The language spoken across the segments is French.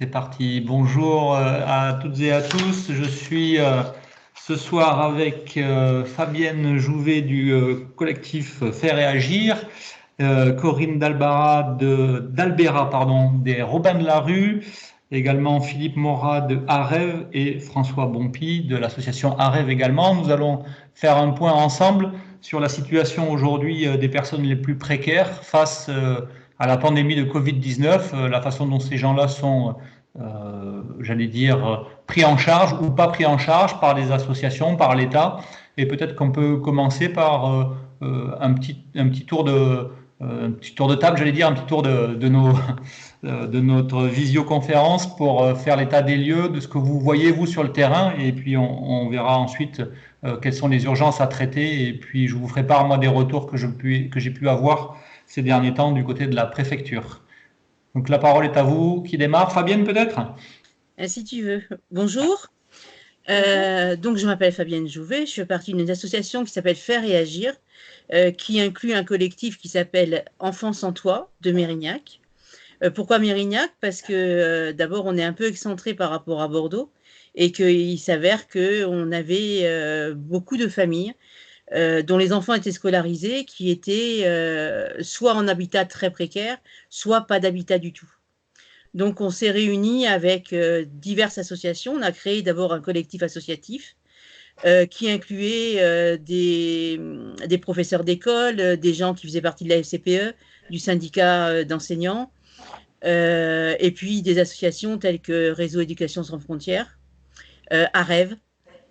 C'est parti. Bonjour à toutes et à tous. Je suis ce soir avec Fabienne Jouvet du collectif Faire et Agir, Corinne d'Albera, pardon, des Robins de la Rue, également Philippe Morat de Arève et François Bompy de l'association Arève également. Nous allons faire un point ensemble sur la situation aujourd'hui des personnes les plus précaires face à la pandémie de Covid-19, la façon dont ces gens-là sont j'allais dire, pris en charge ou pas pris en charge par les associations, par l'État. Et peut-être qu'on peut commencer par un petit tour de table, j'allais dire, un petit tour de notre visioconférence pour faire l'état des lieux de ce que vous voyez, vous, sur le terrain. Et puis, on verra ensuite quelles sont les urgences à traiter. Et puis, je vous ferai part, moi, des retours que j'ai pu avoir ces derniers temps du côté de la préfecture. Donc la parole est à vous. Qui démarre? Fabienne, peut-être? Si tu veux. Bonjour. Donc, je m'appelle Fabienne Jouvet. Je fais partie d'une association qui s'appelle Faire et Agir, qui inclut un collectif qui s'appelle Enfants sans toit de Mérignac. Pourquoi Mérignac? Parce que d'abord, on est un peu excentré par rapport à Bordeaux et qu'il s'avère qu'on avait beaucoup de familles dont les enfants étaient scolarisés qui étaient soit en habitat très précaire, soit pas d'habitat du tout. Donc, on s'est réunis avec diverses associations. On a créé d'abord un collectif associatif qui incluait des professeurs d'école, des gens qui faisaient partie de la FCPE, du syndicat d'enseignants, et puis des associations telles que Réseau Éducation sans frontières, AREV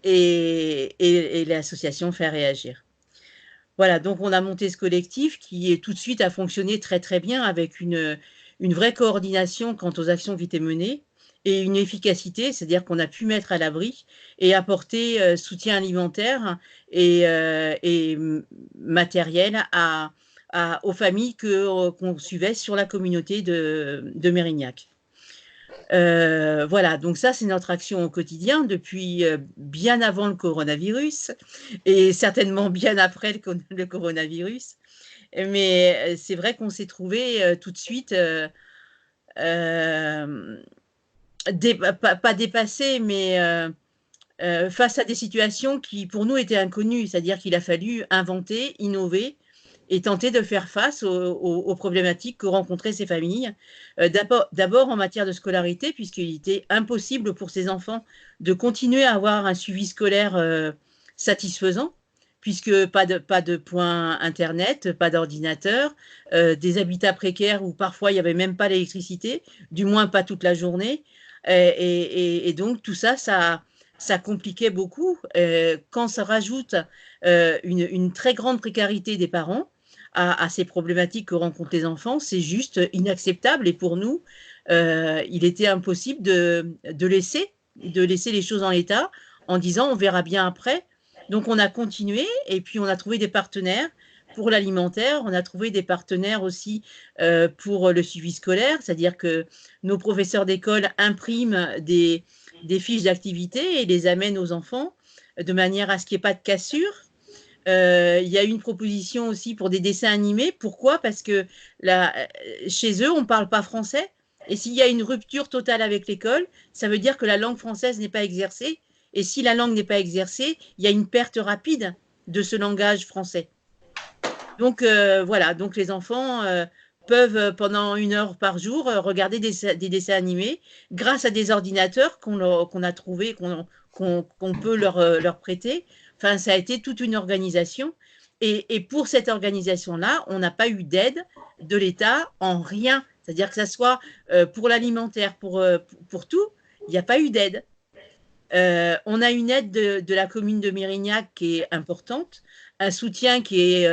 et l'association Faire et Agir. Voilà, donc on a monté ce collectif qui tout de suite a fonctionné très très bien avec une vraie coordination quant aux actions qui étaient menées et une efficacité, c'est-à-dire qu'on a pu mettre à l'abri et apporter soutien alimentaire et matériel aux familles qu'on suivait sur la communauté de Mérignac. Voilà, donc ça, c'est notre action au quotidien depuis bien avant le coronavirus et certainement bien après le coronavirus. Mais c'est vrai qu'on s'est trouvé tout de suite, pas dépassé, mais face à des situations qui, pour nous, étaient inconnues. C'est-à-dire qu'il a fallu inventer, innover et tenter de faire face aux problématiques que rencontraient ces familles. D'abord en matière de scolarité, puisqu'il était impossible pour ces enfants de continuer à avoir un suivi scolaire satisfaisant, puisque pas de point Internet, pas d'ordinateur, des habitats précaires où parfois il n'y avait même pas l'électricité, du moins pas toute la journée. Et donc tout ça, ça compliquait beaucoup. Quand ça rajoute une très grande précarité des parents à ces problématiques que rencontrent les enfants, c'est juste inacceptable. Et pour nous, il était impossible de laisser les choses en l'état en disant on verra bien après. Donc on a continué et puis on a trouvé des partenaires pour l'alimentaire, on a trouvé des partenaires aussi pour le suivi scolaire, c'est-à-dire que nos professeurs d'école impriment des fiches d'activité et les amènent aux enfants de manière à ce qu'il n'y ait pas de cassure. Il y a une proposition aussi pour des dessins animés. Pourquoi? Parce que chez eux, on ne parle pas français. Et s'il y a une rupture totale avec l'école, ça veut dire que la langue française n'est pas exercée. Et si la langue n'est pas exercée, il y a une perte rapide de ce langage français. Donc voilà, donc les enfants peuvent pendant 1 heure par jour regarder des dessins animés grâce à des ordinateurs qu'on a trouvés, qu'on peut leur prêter. Enfin, ça a été toute une organisation. Et pour cette organisation-là, on n'a pas eu d'aide de l'État en rien. C'est-à-dire que ça soit pour l'alimentaire, pour tout, il n'y a pas eu d'aide. On a une aide de la commune de Mérignac qui est importante, un soutien qui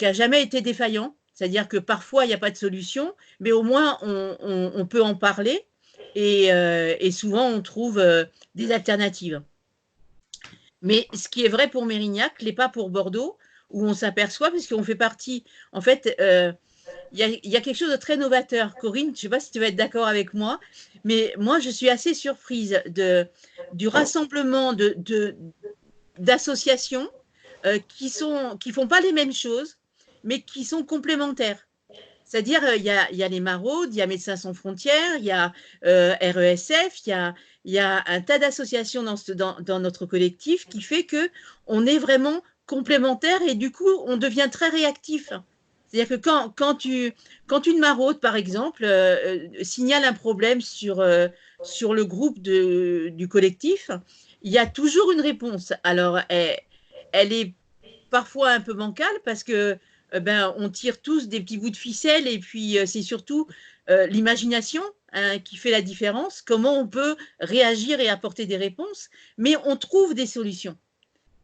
n'a jamais été défaillant. C'est-à-dire que parfois, il n'y a pas de solution, mais au moins, on peut en parler et souvent, on trouve des alternatives. Mais ce qui est vrai pour Mérignac n'est pas pour Bordeaux, où on s'aperçoit, puisqu'on fait partie, en fait, il y a quelque chose de très novateur. Corinne, je ne sais pas si tu vas être d'accord avec moi, mais moi, je suis assez surprise du rassemblement d'associations qui font pas les mêmes choses, mais qui sont complémentaires. C'est-à-dire, il y a les maraudes, il y a Médecins sans frontières, il y a RESF, il y a un tas d'associations dans notre collectif qui fait que on est vraiment complémentaires et du coup, on devient très réactif. C'est-à-dire que quand une maraude, par exemple, signale un problème sur le groupe du collectif, il y a toujours une réponse. Alors, elle est parfois un peu bancale parce que ben, on tire tous des petits bouts de ficelle et puis c'est surtout l'imagination hein, qui fait la différence, comment on peut réagir et apporter des réponses, mais on trouve des solutions.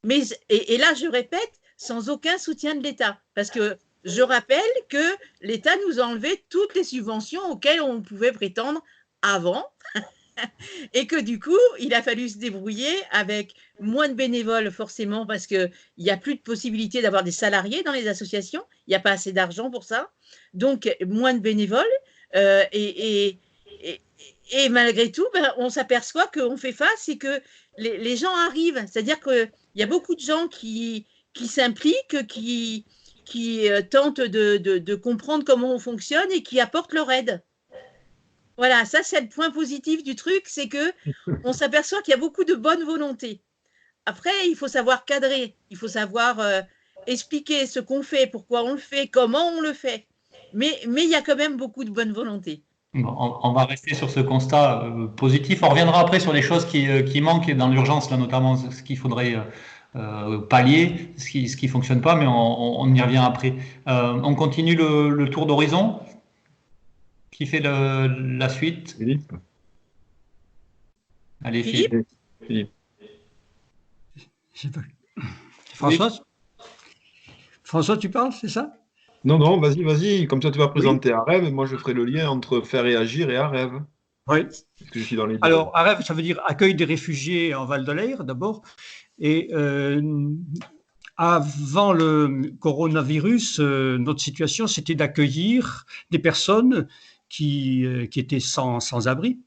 Et là, je répète, sans aucun soutien de l'État, parce que je rappelle que l'État nous a enlevé toutes les subventions auxquelles on pouvait prétendre avant, et que du coup, il a fallu se débrouiller avec moins de bénévoles forcément parce qu'il n'y a plus de possibilité d'avoir des salariés dans les associations, il n'y a pas assez d'argent pour ça, donc moins de bénévoles euh, et, et, et, et, malgré tout, ben, on s'aperçoit qu'on fait face et que les gens arrivent, c'est-à-dire qu'il y a beaucoup de gens qui s'impliquent, qui tentent de comprendre comment on fonctionne et qui apportent leur aide. Voilà, ça c'est le point positif du truc, c'est que on s'aperçoit qu'il y a beaucoup de bonne volonté. Après, il faut savoir cadrer, il faut savoir expliquer ce qu'on fait, pourquoi on le fait, comment on le fait. Mais il y a quand même beaucoup de bonne volonté. Bon, on va rester sur ce constat positif. On reviendra après sur les choses qui manquent dans l'urgence, là, notamment ce qu'il faudrait pallier, ce qui fonctionne pas, mais on y revient après. On continue le tour d'horizon. Qui fait la suite? Philippe. Allez, Philippe. Philippe. François, François, tu parles, c'est ça? Non, non, vas-y. Comme ça, tu vas présenter AREV et moi, je ferai le lien entre Faire réagir et AREV. Oui. Parce que je suis dans les deux. Alors, AREV, ça veut dire accueil des réfugiés en Val de l'Aire, d'abord. Et avant le coronavirus, notre situation, c'était d'accueillir des personnes qui étaient sans abri,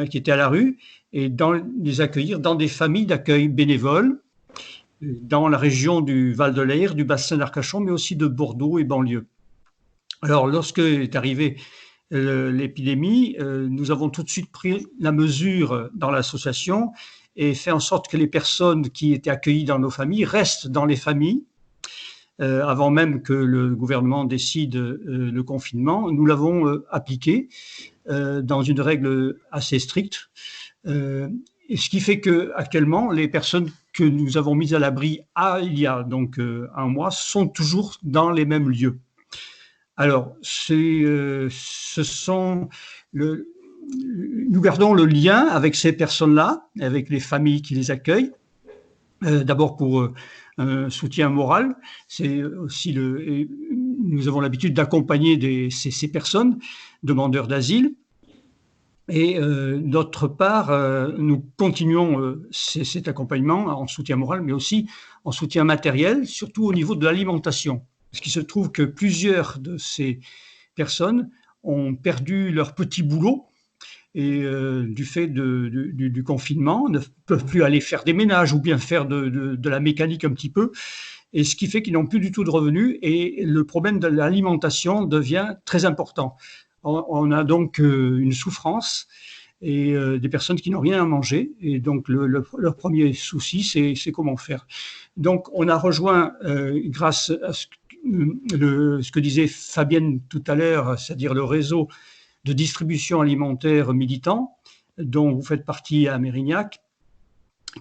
qui étaient à la rue, et les accueillir dans des familles d'accueil bénévoles, dans la région du Val de l'Aire, du bassin d'Arcachon, mais aussi de Bordeaux et banlieue. Alors, lorsque est arrivée l'épidémie, nous avons tout de suite pris la mesure dans l'association et fait en sorte que les personnes qui étaient accueillies dans nos familles restent dans les familles. Avant même que le gouvernement décide le confinement, nous l'avons appliqué dans une règle assez stricte. Et ce qui fait que actuellement, les personnes que nous avons mises à l'abri il y a donc un mois sont toujours dans les mêmes lieux. Alors, nous gardons le lien avec ces personnes-là, avec les familles qui les accueillent. D'abord pour un soutien moral, c'est aussi nous avons l'habitude d'accompagner ces personnes demandeurs d'asile. Et d'autre part, nous continuons cet accompagnement en soutien moral, mais aussi en soutien matériel, surtout au niveau de l'alimentation. Parce qu'il se trouve que plusieurs de ces personnes ont perdu leur petit boulot et du fait du confinement, ne peuvent plus aller faire des ménages ou bien faire de la mécanique un petit peu, et ce qui fait qu'ils n'ont plus du tout de revenus, et le problème de l'alimentation devient très important. On a donc une souffrance et des personnes qui n'ont rien à manger. Et donc, leur premier souci, c'est comment faire. Donc, on a rejoint, grâce à ce que disait Fabienne tout à l'heure, c'est-à-dire le réseau de distribution alimentaire militant, dont vous faites partie à Mérignac,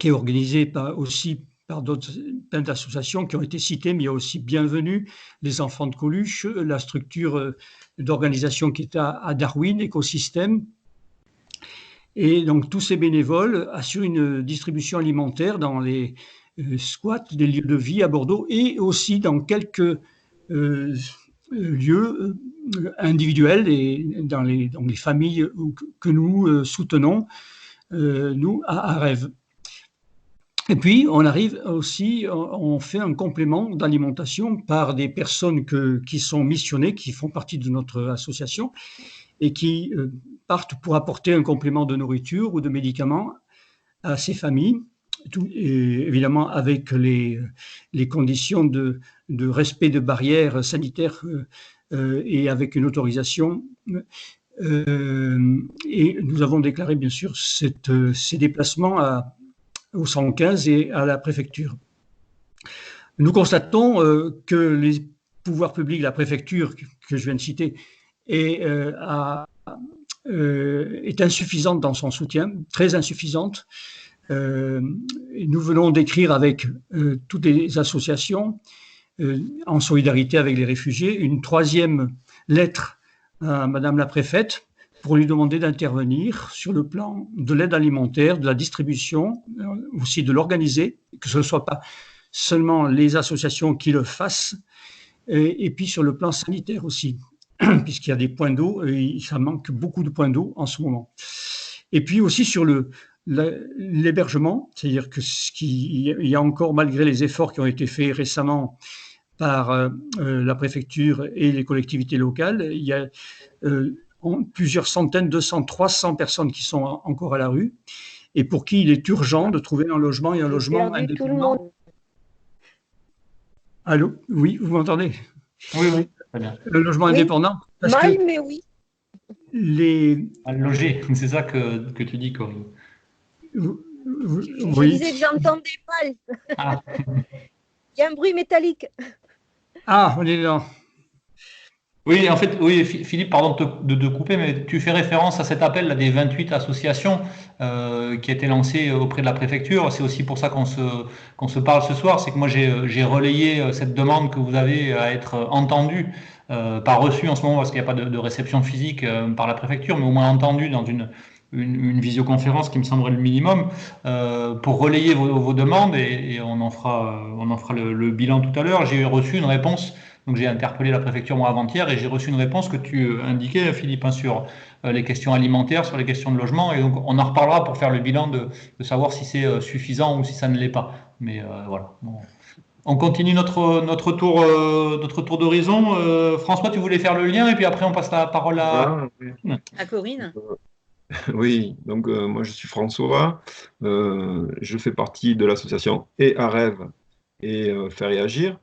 qui est organisé aussi par plein d'associations qui ont été citées, mais il y a aussi Bienvenue, les Enfants de Coluche, la structure d'organisation qui est à Darwin, Écosystème. Et donc tous ces bénévoles assurent une distribution alimentaire dans les squats, des lieux de vie à Bordeaux, et aussi dans quelques lieux individuels et dans les familles que nous soutenons, nous, à AREV. Et puis, on arrive aussi, on fait un complément d'alimentation par des personnes qui sont missionnées, qui font partie de notre association et qui partent pour apporter un complément de nourriture ou de médicaments à ces familles, et évidemment avec les conditions de respect de barrières sanitaires et avec une autorisation. Et nous avons déclaré bien sûr ces déplacements au 115 et à la préfecture. Nous constatons que les pouvoirs publics, la préfecture que je viens de citer, est insuffisante dans son soutien, très insuffisante. Nous venons d'écrire avec toutes les associations en solidarité avec les réfugiés une 3e lettre à Madame la préfète pour lui demander d'intervenir sur le plan de l'aide alimentaire, de la distribution, aussi de l'organiser, que ce ne soit pas seulement les associations qui le fassent, et puis sur le plan sanitaire aussi, puisqu'il y a des points d'eau, et ça manque beaucoup de points d'eau en ce moment. Et puis aussi sur l'hébergement, c'est-à-dire qu'il y a encore, malgré les efforts qui ont été faits récemment par la préfecture et les collectivités locales, il y a plusieurs centaines, 200, 300 personnes qui sont encore à la rue et pour qui il est urgent de trouver un logement et un logement indépendant. Allô? Oui, vous m'entendez? Oui, oui, très bien. Le logement indépendant. Parce mal, mais oui. Mal logé, c'est ça que tu dis, Corinne. Je disais que j'entendais pas. Ah. Il y a un bruit métallique. Ah, on est là. Oui, en fait, oui, Philippe, pardon de te couper, mais tu fais référence à cet appel là, des 28 associations qui a été lancé auprès de la préfecture. C'est aussi pour ça qu'on se parle ce soir. C'est que moi, j'ai relayé cette demande que vous avez à être entendu, pas reçu en ce moment parce qu'il n'y a pas de réception physique par la préfecture, mais au moins entendu dans une visioconférence qui me semblerait le minimum, pour relayer vos demandes et on en fera le bilan tout à l'heure. J'ai reçu une réponse. Donc j'ai interpellé la préfecture moi avant-hier et j'ai reçu une réponse que tu indiquais, Philippe, hein, sur les questions alimentaires, sur les questions de logement. Et donc on en reparlera pour faire le bilan de savoir si c'est suffisant ou si ça ne l'est pas. Mais voilà. Bon. On continue notre tour d'horizon. François, tu voulais faire le lien et puis après on passe la parole à Corinne. Oui, donc moi je suis François. Je fais partie de l'association et à rêve et Faire Réagir.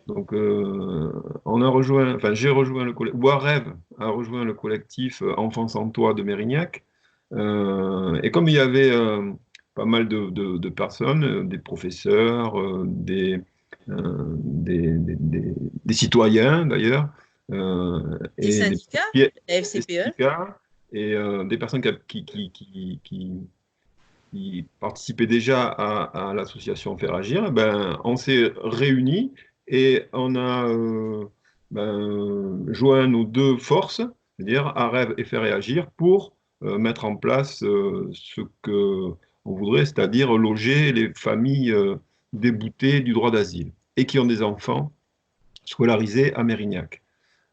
Donc, on a rejoint, enfin, j'ai rejoint le collectif, Rêve a rejoint le collectif Enfants sans toit de Mérignac. Et comme il y avait pas mal de personnes, des professeurs, des citoyens d'ailleurs, des syndicats, la FCPE, et des personnes qui participaient déjà à l'association Faire Agir, ben, on s'est réunis. Et on a joint nos deux forces, c'est-à-dire à rêve et Faire Réagir, pour mettre en place ce qu'on voudrait, c'est-à-dire loger les familles déboutées du droit d'asile et qui ont des enfants scolarisés à Mérignac.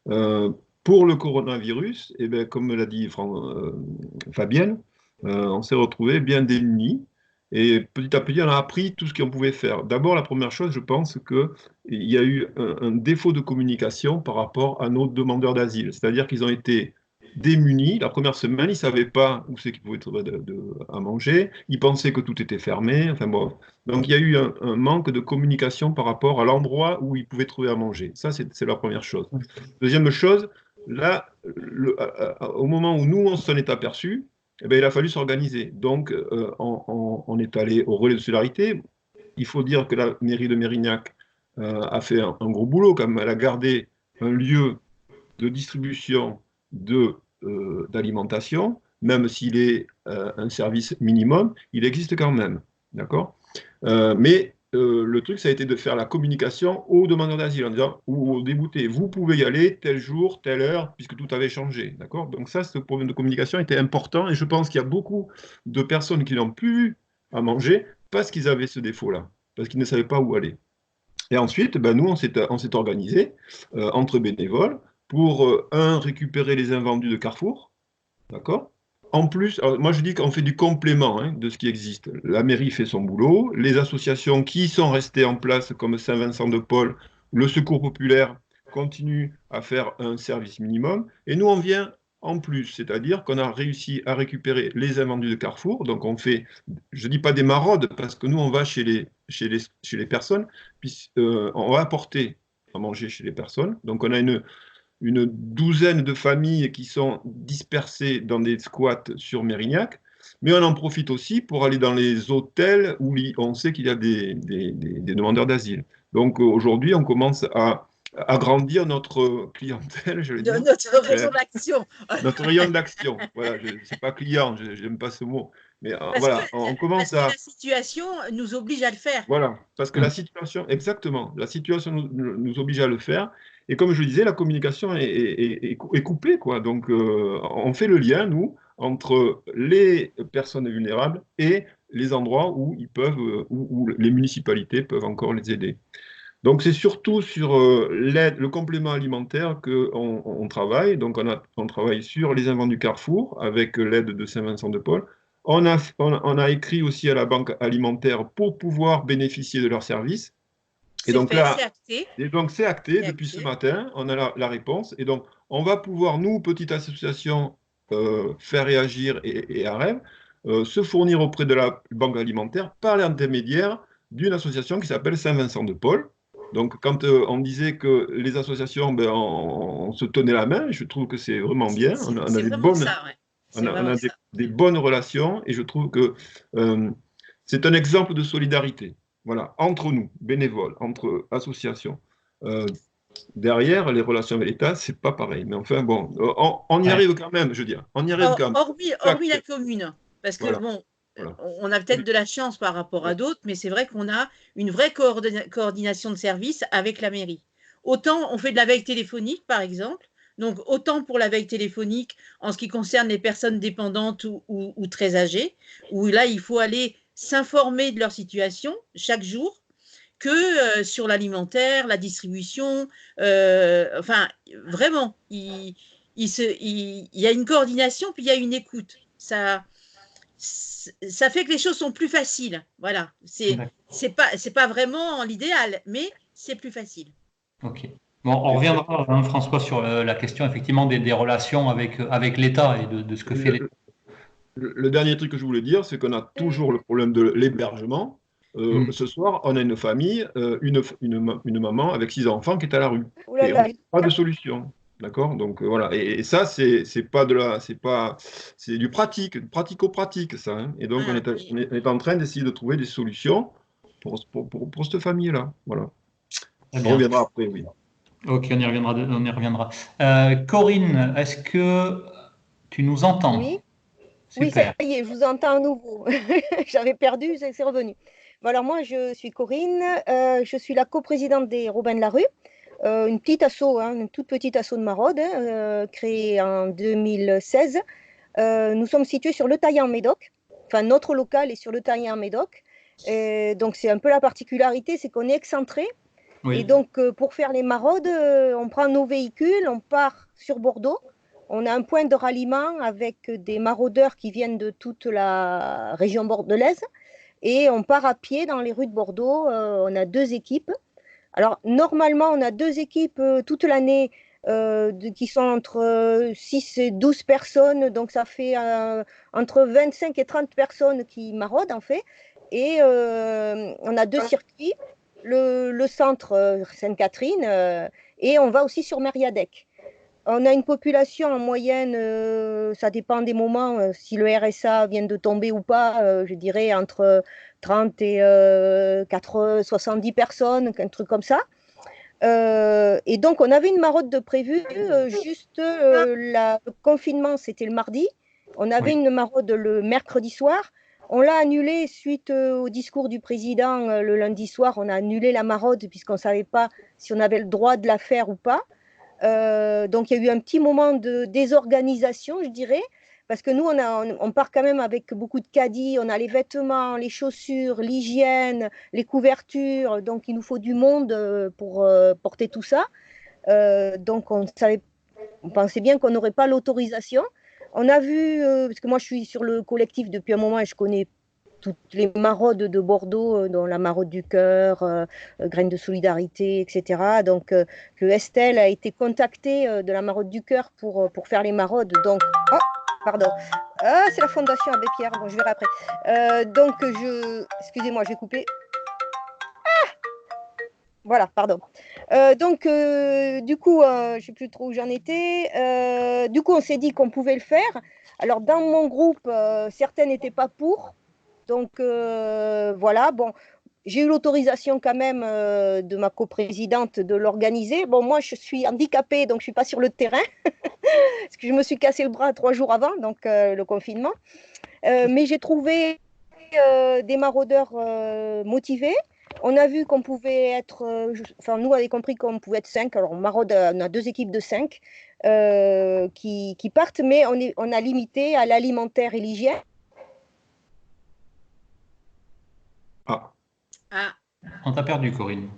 Pour le coronavirus, eh bien, comme l'a dit Fabienne, on s'est retrouvés bien démunis. Et petit à petit, on a appris tout ce qu'on pouvait faire. D'abord, la première chose, je pense qu'il y a eu un défaut de communication par rapport à nos demandeurs d'asile. C'est-à-dire qu'ils ont été démunis. La première semaine, ils ne savaient pas où c'est qu'ils pouvaient trouver à manger. Ils pensaient que tout était fermé. Enfin, bon. Donc, il y a eu un manque de communication par rapport à l'endroit où ils pouvaient trouver à manger. Ça, c'est la première chose. Deuxième chose, là, au moment où nous, on s'en est aperçus, eh bien, il a fallu s'organiser. Donc, on est allé au relais de solidarité. Il faut dire que la mairie de Mérignac a fait un gros boulot, quand même. Elle a gardé un lieu de distribution d'alimentation, même s'il est un service minimum, il existe quand même. D'accord? Mais le truc, ça a été de faire la communication aux demandeurs d'asile en disant, ou aux déboutés, vous pouvez y aller tel jour, telle heure, puisque tout avait changé. D'accord? Donc ça, ce problème de communication était important et je pense qu'il y a beaucoup de personnes qui n'ont plus eu à manger parce qu'ils avaient ce défaut-là, parce qu'ils ne savaient pas où aller. Et ensuite, ben, nous, on s'est organisés entre bénévoles pour, récupérer les invendus de Carrefour. D'accord? En plus, moi je dis qu'on fait du complément de ce qui existe. La mairie fait son boulot, les associations qui sont restées en place comme Saint-Vincent-de-Paul, le Secours populaire continuent à faire un service minimum, et nous on vient en plus, c'est-à-dire qu'on a réussi à récupérer les invendus de Carrefour, donc on fait, je ne dis pas des maraudes, parce que nous on va chez les personnes, puis on va apporter à manger chez les personnes, donc on a une douzaine de familles qui sont dispersées dans des squats sur Mérignac, mais on en profite aussi pour aller dans les hôtels où on sait qu'il y a des demandeurs d'asile. Donc aujourd'hui, on commence à agrandir notre clientèle, je veux De dire, notre raison d'action. notre rayon d'action. Voilà, c'est pas client, j'aime pas ce mot, mais voilà, on commence parce que à la situation nous oblige à le faire. voilà, parce que la situation, exactement, la situation nous oblige à le faire. Et comme je le disais, la communication est coupée, quoi. Donc, on fait le lien, nous, entre les personnes vulnérables et les endroits où ils peuvent, où les municipalités peuvent encore les aider. Donc, c'est surtout sur l'aide, le complément alimentaire qu'on travaille. Donc, on travaille sur les invents du Carrefour avec l'aide de Saint-Vincent-de-Paul. On a écrit aussi à la Banque alimentaire pour pouvoir bénéficier de leurs services. Et donc là, c'est acté. Et donc c'est acté depuis ce matin, on a la réponse. Et donc, on va pouvoir, nous, petite association, Faire Réagir et AREV, se fournir auprès de la Banque alimentaire par l'intermédiaire d'une association qui s'appelle Saint-Vincent-de-Paul. Donc, quand on disait que les associations, ben, on se tenait la main, je trouve que c'est vraiment bien. On a des bonnes, ça, ouais. on a des bonnes relations et je trouve que c'est un exemple de solidarité. Voilà, entre nous, bénévoles, entre associations. Derrière, les relations avec l'État, c'est pas pareil. Mais enfin, bon, on y arrive quand même, je veux dire. On y arrive quand même. Hormis la commune. Parce que, Voilà. bon, Voilà. on a peut-être de la chance par rapport à d'autres, mais c'est vrai qu'on a une vraie coordination de services avec la mairie. Autant on fait de la veille téléphonique, par exemple. Donc, autant pour la veille téléphonique en ce qui concerne les personnes dépendantes ou très âgées, où là, il faut aller s'informer de leur situation chaque jour, que sur l'alimentaire, la distribution. Enfin, vraiment, il y a une coordination, puis il y a une écoute. Ça fait que les choses sont plus faciles. Voilà. C'est pas vraiment l'idéal, mais c'est plus facile. Ok. Bon, on reviendra, hein, François, sur la question effectivement des relations avec l'État et de ce que fait l'État. Le dernier truc que je voulais dire, c'est qu'on a toujours le problème de l'hébergement. Ce soir, on a une famille, une maman avec 6 enfants qui est à la rue. Et on n'a pas de solution. D'accord? Donc voilà. Et ça, c'est pas de la, c'est du pratico-pratique, ça. Hein. Et donc, on est en train d'essayer de trouver des solutions pour cette famille-là. Voilà. On reviendra après, oui. Ok, on y reviendra. Corinne, est-ce que tu nous entends? Oui. Super. Oui, ça y est, je vous entends à nouveau. J'avais perdu, c'est revenu. Bon, alors moi, je suis Corinne, je suis la coprésidente des Robins de la Rue, une petite asso, hein, une toute petite asso de maraude, créée en 2016. Nous sommes situés sur le Taillan en Médoc, enfin notre local est sur le Taillan en Médoc. Et donc c'est un peu la particularité, c'est qu'on est excentré. Oui. Et donc pour faire les maraudes, on prend nos véhicules, on part sur Bordeaux. On a un point de ralliement avec des maraudeurs qui viennent de toute la région bordelaise et on part à pied dans les rues de Bordeaux. On a 2 équipes. Alors, normalement, on a 2 équipes toute l'année qui sont entre 6 et 12 personnes. Donc, ça fait entre 25 et 30 personnes qui maraudent, en fait. Et on a 2 circuits, le centre Sainte-Catherine et on va aussi sur Mériadec. On a une population en moyenne, ça dépend des moments, si le RSA vient de tomber ou pas, je dirais entre 30 et 70 personnes, un truc comme ça. Et donc, on avait une maraude de prévue, juste le confinement, c'était le mardi. On avait une maraude le mercredi soir. On l'a annulée suite au discours du président le lundi soir. On a annulé la maraude puisqu'on ne savait pas si on avait le droit de la faire ou pas. Donc, il y a eu un petit moment de désorganisation, je dirais, parce que nous, on part quand même avec beaucoup de caddies, on a les vêtements, les chaussures, l'hygiène, les couvertures, donc il nous faut du monde pour porter tout ça. Donc, on pensait bien qu'on n'aurait pas l'autorisation. On a vu, parce que moi, je suis sur le collectif depuis un moment et je connais toutes les maraudes de Bordeaux, dont la maraude du cœur, Graines de solidarité, etc. Donc, que Estelle a été contactée de la maraude du cœur pour faire les maraudes. Donc, oh, pardon. Ah, c'est la Fondation Abbé Pierre. Bon, je verrai après. Donc, excusez-moi, je vais couper. Voilà, pardon. Du coup, je ne sais plus trop où j'en étais. Du coup, on s'est dit qu'on pouvait le faire. Alors, dans mon groupe, certains n'étaient pas pour. Donc, voilà. Bon, j'ai eu l'autorisation quand même de ma coprésidente de l'organiser. Bon, moi, je suis handicapée, donc je ne suis pas sur le terrain, parce que je me suis cassé le bras 3 jours avant, donc le confinement. Mais j'ai trouvé des maraudeurs motivés. On a vu qu'on pouvait être, enfin nous on avait compris qu'on pouvait être 5. Alors maraude, on a 2 équipes de 5 qui partent, mais on a limité à l'alimentaire et l'hygiène. Ah, Ah, On t'a perdu, Corinne.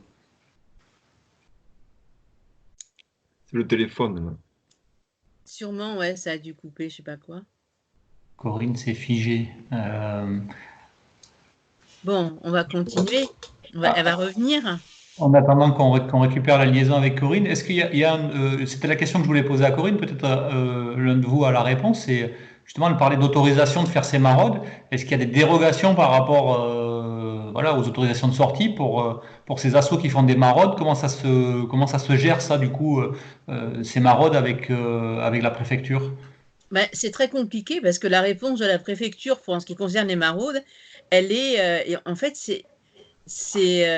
c'est le téléphone, là. sûrement, ouais, ça a dû couper, je sais pas quoi. Corinne s'est figée. Bon, on va continuer. Elle va revenir. En attendant qu'on récupère la liaison avec Corinne, est-ce qu'il y a c'était la question que je voulais poser à Corinne, peut-être l'un de vous a la réponse, c'est justement de parler d'autorisation de faire ces maraudes. Est-ce qu'il y a des dérogations par rapport voilà, aux autorisations de sortie pour ces assos qui font des maraudes? Comment ça se gère ça du coup, ces maraudes avec la préfecture? Ben, c'est très compliqué parce que la réponse de la préfecture pour en ce qui concerne les maraudes, elle est, en fait, il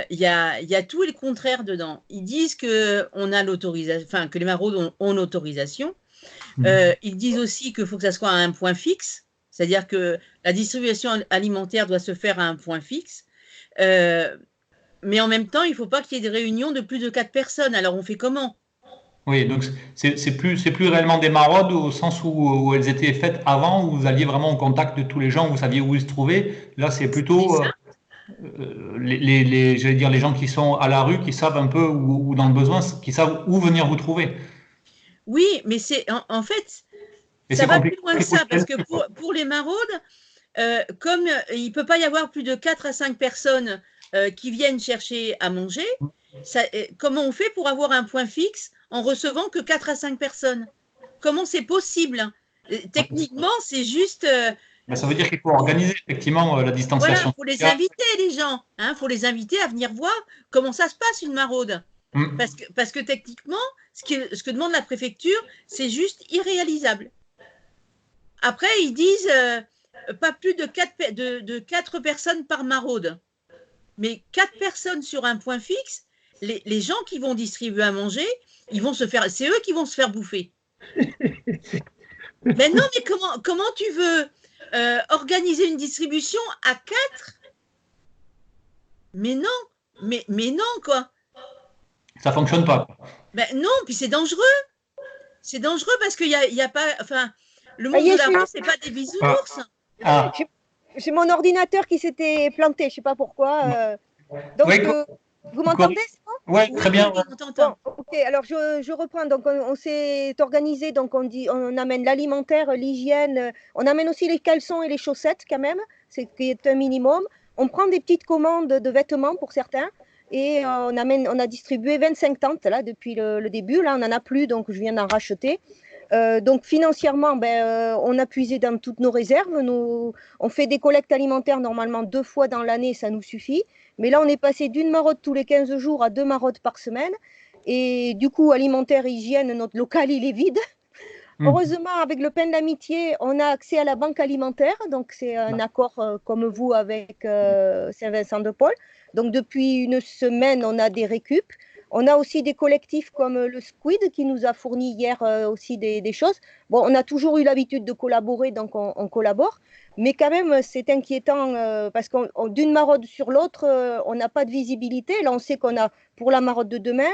y a tout et le contraire dedans. Ils disent que on a l'autorisation, enfin que les maraudes ont l'autorisation. Ils disent aussi qu'il faut que ça soit à un point fixe, c'est-à-dire que la distribution alimentaire doit se faire à un point fixe. Mais en même temps, il ne faut pas qu'il y ait des réunions de plus de 4 personnes. Alors on fait comment? Oui, donc c'est plus réellement des maraudes au sens où elles étaient faites avant, où vous alliez vraiment au contact de tous les gens, vous saviez où ils se trouvaient. Là, c'est C'est plutôt ça? j'allais dire les gens qui sont à la rue, qui savent un peu ou dans le besoin, qui savent où venir vous trouver. Oui, mais c'est en fait, Et ça c'est va plus compliqué. loin que ça parce que pour les maraudes, comme il ne peut pas y avoir plus de 4 à 5 personnes qui viennent chercher à manger, comment on fait pour avoir un point fixe en recevant que 4 à 5 personnes? Comment c'est possible? Techniquement, c'est juste, Ben, ça veut dire qu'il faut organiser effectivement la voilà, distanciation il faut les sociale. inviter, les gens. Il faut les inviter à venir voir comment ça se passe, une maraude. Mm. Parce que techniquement, ce que demande la préfecture, c'est juste irréalisable. Après, ils disent pas plus de 4 personnes par maraude. Mais 4 personnes sur un point fixe, les gens qui vont distribuer à manger, c'est eux qui vont se faire bouffer. Mais non, mais comment tu veux organiser une distribution à 4? Mais non, mais non, quoi. Ça fonctionne pas. Ben non, puis c'est dangereux. C'est dangereux parce qu'il y a pas, enfin, le Ça monde y de est, la rue, c'est pas des bisounours. Ah, j'ai mon ordinateur qui s'était planté, je ne sais pas pourquoi. Donc, oui, vous m'entendez? ouais, Oui, très bien. oui, on t'entend. Bon, ok, alors je reprends. Donc, on s'est organisé. Donc, on amène l'alimentaire, l'hygiène. On amène aussi les caleçons et les chaussettes, quand même. C'est qui est un minimum. On prend des petites commandes de vêtements pour certains. Et on a distribué 25 tentes là, depuis le début. Là, on n'en a plus, donc je viens d'en racheter. Donc, financièrement, on a puisé dans toutes nos réserves. On fait des collectes alimentaires normalement 2 fois dans l'année, ça nous suffit. Mais là, on est passé d'une maraude tous les 15 jours à 2 maraudes par semaine. Et du coup, alimentaire et hygiène, notre local, il est vide. Heureusement, avec le pain de l'amitié, on a accès à la banque alimentaire. Donc, c'est un accord comme vous avec Saint-Vincent-de-Paul. Donc, depuis une semaine, on a des récup. On a aussi des collectifs comme le Squid qui nous a fourni hier aussi des choses. Bon, on a toujours eu l'habitude de collaborer, donc on collabore. Mais quand même, c'est inquiétant parce que d'une maraude sur l'autre, on n'a pas de visibilité. Là, on sait qu'on a pour la maraude de demain,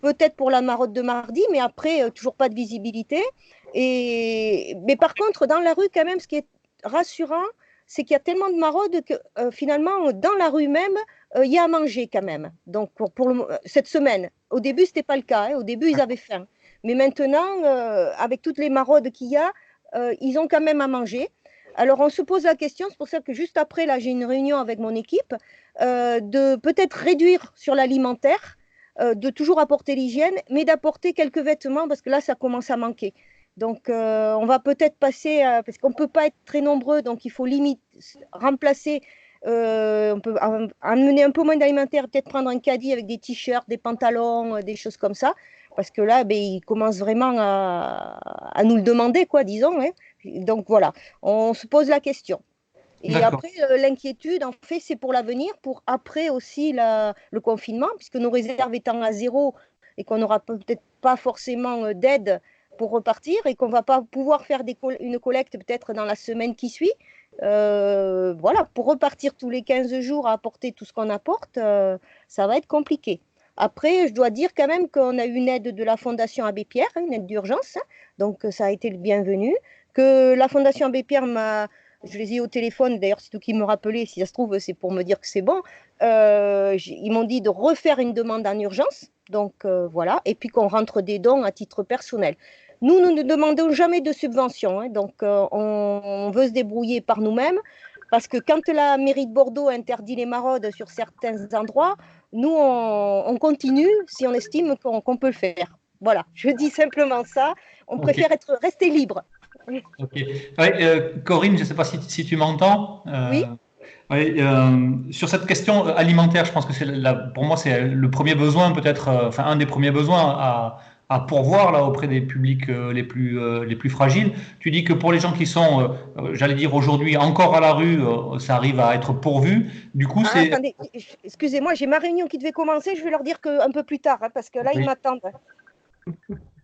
peut-être pour la maraude de mardi, mais après, toujours pas de visibilité. Mais par contre, dans la rue, quand même, ce qui est rassurant, c'est qu'il y a tellement de maraudes que finalement, dans la rue même, il y a à manger quand même. Donc, cette semaine, au début, ce n'était pas le cas. Au début, ils avaient faim. Mais maintenant, avec toutes les maraudes qu'il y a, ils ont quand même à manger. Alors, on se pose la question, c'est pour ça que juste après, là, j'ai une réunion avec mon équipe, de peut-être réduire sur l'alimentaire, de toujours apporter l'hygiène, mais d'apporter quelques vêtements, parce que là, ça commence à manquer. Donc, on va peut-être passer, parce qu'on ne peut pas être très nombreux, donc il faut remplacer On peut emmener un peu moins d'alimentaire, peut-être prendre un caddie avec des t-shirts, des pantalons, des choses comme ça. Parce que là, ben, ils commencent vraiment à nous le demander, quoi, disons, hein. Donc voilà, on se pose la question. Et après, l'inquiétude, en fait, c'est pour l'avenir, pour après aussi le confinement, puisque nos réserves étant à zéro et qu'on n'aura peut-être pas forcément d'aide pour repartir et qu'on ne va pas pouvoir faire une collecte peut-être dans la semaine qui suit. Voilà, pour repartir tous les 15 jours à apporter tout ce qu'on apporte, ça va être compliqué. Après, je dois dire quand même qu'on a eu une aide de la Fondation Abbé Pierre, hein, une aide d'urgence, hein, donc ça a été le bienvenu. Que la Fondation Abbé Pierre je les ai eu au téléphone, d'ailleurs c'est tout qui me rappelait, si ça se trouve c'est pour me dire que c'est bon. Ils m'ont dit de refaire une demande en urgence, donc voilà, et puis qu'on rentre des dons à titre personnel. Nous ne demandons jamais de subvention, hein, donc on veut se débrouiller par nous-mêmes, parce que quand la mairie de Bordeaux interdit les maraudes sur certains endroits, nous on continue si on estime qu'on peut le faire. Voilà, je dis simplement ça, on préfère rester libre. Ok. Ouais, Corinne, je ne sais pas si tu m'entends. Oui. Ouais, sur cette question alimentaire, je pense que pour moi c'est le premier besoin, peut-être, enfin un des premiers besoins à pourvoir là auprès des publics les plus fragiles. Tu dis que pour les gens qui sont, j'allais dire aujourd'hui encore à la rue, ça arrive à être pourvu. Du coup, c'est. Attendez, excusez-moi, j'ai ma réunion qui devait commencer. Je vais leur dire un peu plus tard, hein, parce que là, ils m'attendent.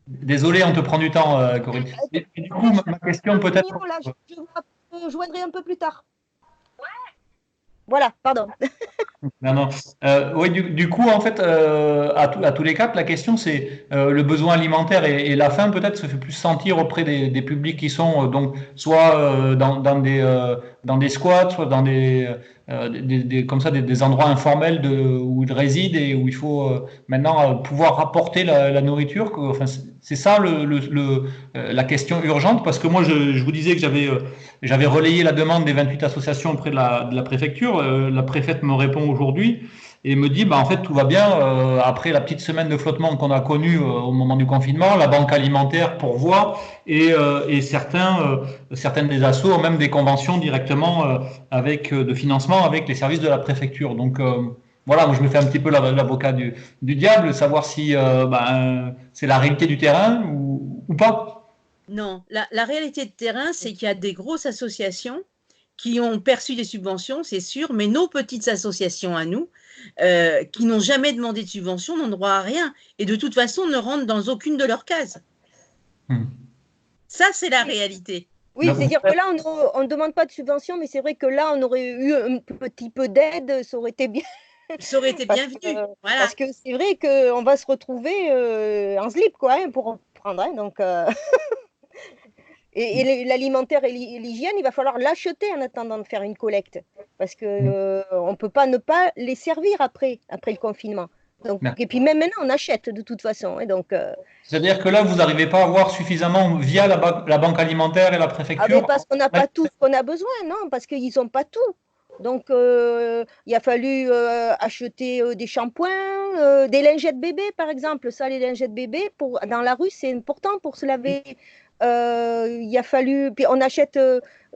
Désolé, on te prend du temps, Corinne. Et du coup, ma question peut-être. Je vous rejoindrai un peu plus tard. Ouais. Voilà, pardon. Non. Oui, du coup, en fait, à tous les cas, la question, c'est le besoin alimentaire et la faim, peut-être, se fait plus sentir auprès des publics qui sont donc soit dans des squats, soit dans comme ça, des endroits informels où ils résident et où il faut maintenant pouvoir apporter la nourriture. Enfin, c'est ça la question urgente, parce que moi, je vous disais que j'avais relayé la demande des 28 associations auprès de la préfecture. La préfète me répond aujourd'hui et me dit en fait tout va bien. Après la petite semaine de flottement qu'on a connue au moment du confinement, la banque alimentaire pourvoit et certaines des assos ont même des conventions directement de financement avec les services de la préfecture. Donc voilà, moi je me fais un petit peu l'avocat du diable, savoir si c'est la réalité du terrain ou pas. Non, la réalité de terrain, c'est qu'il y a des grosses associations qui ont perçu des subventions, c'est sûr, mais nos petites associations à nous, qui n'ont jamais demandé de subvention, n'ont droit à rien, et de toute façon ne rentrent dans aucune de leurs cases. Ça, c'est la réalité. Oui, c'est-à-dire que là, on ne demande pas de subvention, mais c'est vrai que là, on aurait eu un petit peu d'aide, ça aurait été bien. Ça aurait été bienvenu. Voilà. Parce que c'est vrai qu'on va se retrouver en slip, quoi, hein, pour reprendre. Hein, donc, et l'alimentaire et l'hygiène, il va falloir l'acheter en attendant de faire une collecte. Parce qu'on ne peut pas ne pas les servir après le confinement. Donc, et puis même maintenant, on achète de toute façon. Donc, c'est-à-dire que là, vous n'arrivez pas à avoir suffisamment via la banque alimentaire et la préfecture. Parce qu'on n'a pas tout ce qu'on a besoin, non, parce qu'ils n'ont pas tout. Donc, il a fallu acheter des shampoings, des lingettes bébés, par exemple. Ça, les lingettes bébés, dans la rue, c'est important pour se laver. Il a fallu, puis on achète